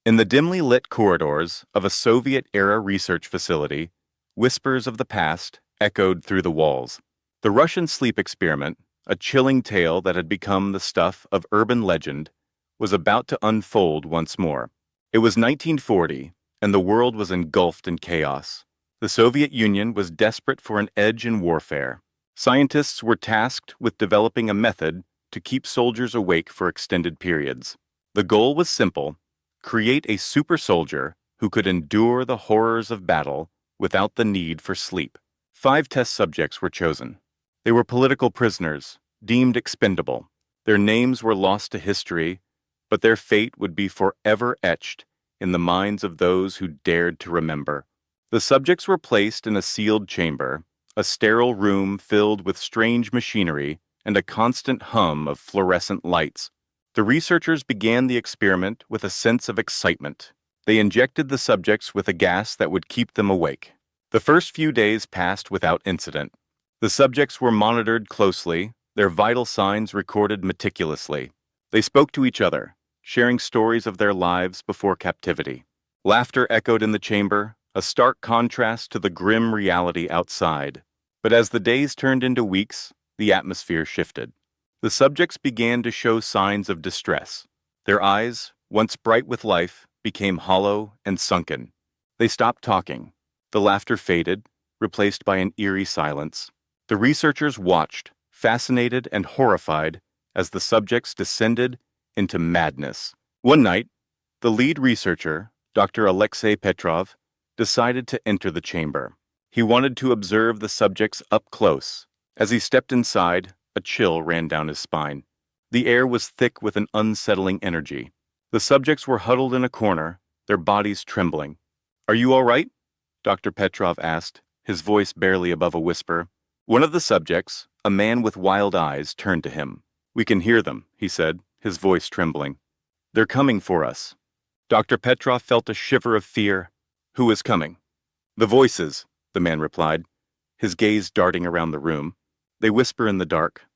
In the dimly lit corridors of a Soviet-era research facility, whispers of the past echoed through the walls. The Russian sleep experiment, a chilling tale that had become the stuff of urban legend, was about to unfold once more. It was 1940, and the world was engulfed in chaos. The Soviet Union was desperate for an edge in warfare. Scientists were tasked with developing a method to keep soldiers awake for extended periods. The goal was simple: create a super soldier who could endure the horrors of battle without the need for sleep. 5 test subjects were chosen. They were political prisoners, deemed expendable. Their names were lost to history, but their fate would be forever etched in the minds of those who dared to remember. The subjects were placed in a sealed chamber, a sterile room filled with strange machinery and a constant hum of fluorescent lights. The researchers began the experiment with a sense of excitement. They injected the subjects with a gas that would keep them awake. The first few days passed without incident. The subjects were monitored closely, their vital signs recorded meticulously. They spoke to each other, sharing stories of their lives before captivity. Laughter echoed in the chamber, a stark contrast to the grim reality outside. But as the days turned into weeks, the atmosphere shifted. The subjects began to show signs of distress. Their eyes, once bright with life, became hollow and sunken. They stopped talking. The laughter faded, replaced by an eerie silence. The researchers watched, fascinated and horrified, as the subjects descended into madness. One night, the lead researcher, Dr. Alexei Petrov, decided to enter the chamber. He wanted to observe the subjects up close. As he stepped inside, a chill ran down his spine. The air was thick with an unsettling energy. The subjects were huddled in a corner, their bodies trembling. "Are you all right?" Dr. Petrov asked, his voice barely above a whisper. One of the subjects, a man with wild eyes, turned to him. "We can hear them," he said, his voice trembling. "They're coming for us." Dr. Petrov felt a shiver of fear. "Who is coming?" "The voices," the man replied, his gaze darting around the room. "They whisper in the dark.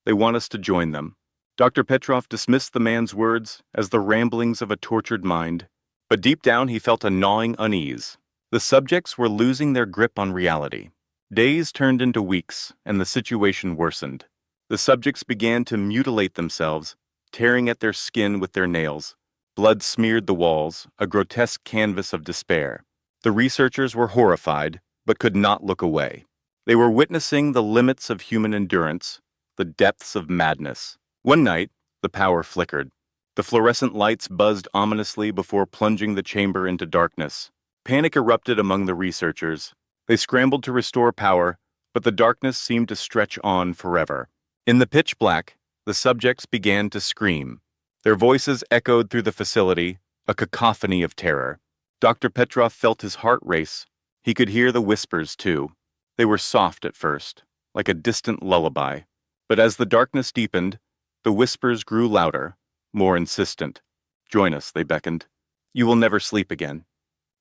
They want us to join them." Dr. Petrov dismissed the man's words as the ramblings of a tortured mind, but deep down he felt a gnawing unease. The subjects were losing their grip on reality. Days turned into weeks, and the situation worsened. The subjects began to mutilate themselves, tearing at their skin with their nails. Blood smeared the walls, a grotesque canvas of despair. The researchers were horrified, but could not look away. They were witnessing the limits of human endurance, the depths of madness. One night, the power flickered. The fluorescent lights buzzed ominously before plunging the chamber into darkness. Panic erupted among the researchers. They scrambled to restore power, but the darkness seemed to stretch on forever. In the pitch black, the subjects began to scream. Their voices echoed through the facility, a cacophony of terror. Dr. Petrov felt his heart race. He could hear the whispers, too. They were soft at first, like a distant lullaby. But as the darkness deepened, the whispers grew louder, more insistent. "Join us," they beckoned. "You will never sleep again."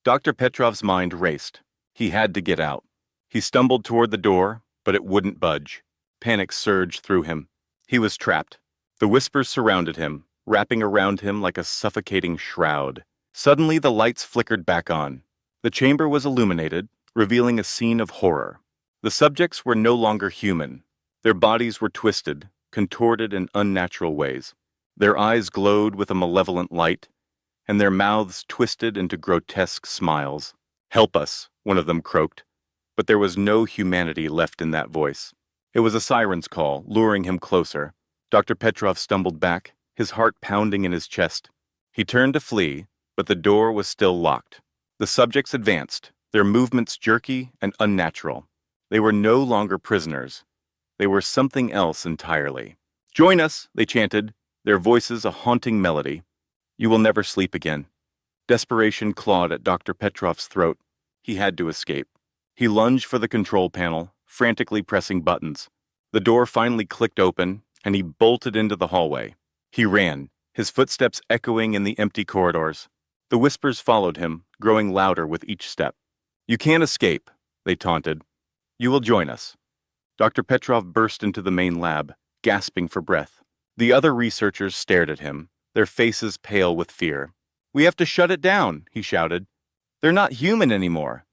Dr. Petrov's mind raced. He had to get out. He stumbled toward the door, but it wouldn't budge. Panic surged through him. He was trapped. The whispers surrounded him, wrapping around him like a suffocating shroud. Suddenly, the lights flickered back on. The chamber was illuminated, revealing a scene of horror. The subjects were no longer human. Their bodies were twisted, contorted in unnatural ways. Their eyes glowed with a malevolent light, and their mouths twisted into grotesque smiles. "Help us," one of them croaked, but there was no humanity left in that voice. It was a siren's call, luring him closer. Dr. Petrov stumbled back, his heart pounding in his chest. He turned to flee, but the door was still locked. The subjects advanced, their movements jerky and unnatural. They were no longer prisoners. They were something else entirely. "Join us," they chanted, their voices a haunting melody. "You will never sleep again." Desperation clawed at Dr. Petrov's throat. He had to escape. He lunged for the control panel, frantically pressing buttons. The door finally clicked open, and he bolted into the hallway. He ran, his footsteps echoing in the empty corridors. The whispers followed him, growing louder with each step. "You can't escape," they taunted. "You will join us." Dr. Petrov burst into the main lab, gasping for breath. The other researchers stared at him, their faces pale with fear. We have to shut it down, he shouted. They're not human anymore.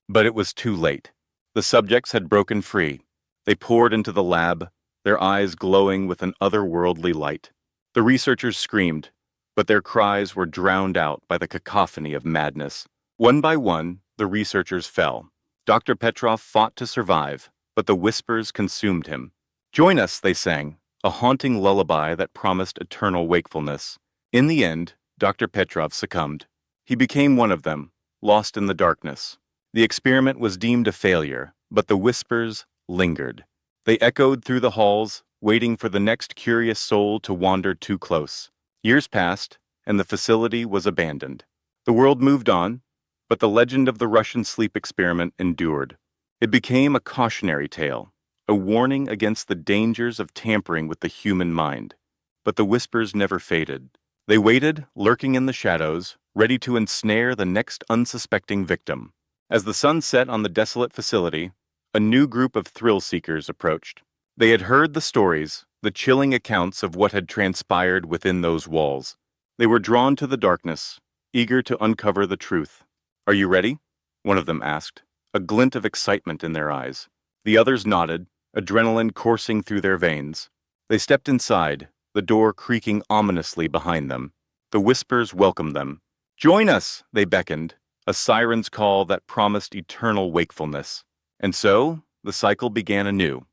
But it was too late. The subjects had broken free. They poured into the lab, their eyes glowing with an otherworldly light. The researchers screamed, but their cries were drowned out by the cacophony of madness. One by one, the researchers fell. Dr. Petrov fought to survive, but the whispers consumed him. Join us, they sang, a haunting lullaby that promised eternal wakefulness. In the end, Dr. Petrov succumbed. He became one of them, lost in the darkness. The experiment was deemed a failure, but the whispers lingered. They echoed through the halls, waiting for the next curious soul to wander too close. Years passed, and the facility was abandoned. The world moved on, but the legend of the Russian sleep experiment endured. It became a cautionary tale, a warning against the dangers of tampering with the human mind. But the whispers never faded. They waited, lurking in the shadows, ready to ensnare the next unsuspecting victim. As the sun set on the desolate facility, a new group of thrill-seekers approached. They had heard the stories, the chilling accounts of what had transpired within those walls. They were drawn to the darkness, eager to uncover the truth. "Are you ready?" one of them asked, a glint of excitement in their eyes. The others nodded, adrenaline coursing through their veins. They stepped inside, the door creaking ominously behind them. The whispers welcomed them. "Join us," they beckoned, a siren's call that promised eternal wakefulness. And so, the cycle began anew.